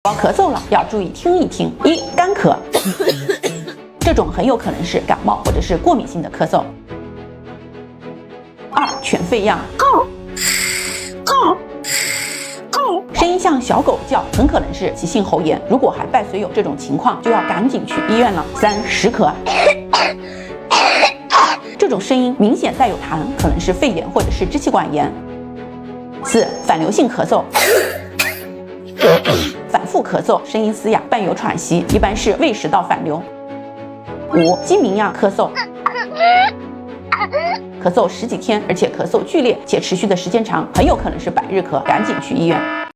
宝宝咳嗽了，要注意听一听。一、干咳，这种很有可能是感冒或者是过敏性的咳嗽。二、犬吠样，声音像小狗叫，很可能是急性喉炎。如果还伴随有这种情况，就要赶紧去医院了。三、食咳，这种声音明显带有痰，可能是肺炎或者是支气管炎。四、反流性咳嗽，反复咳嗽，声音嘶哑，伴有喘息，一般是胃食道反流。五、鸡鸣样咳嗽，咳嗽10几天，而且咳嗽剧烈且持续的时间长，很有可能是百日咳，赶紧去医院。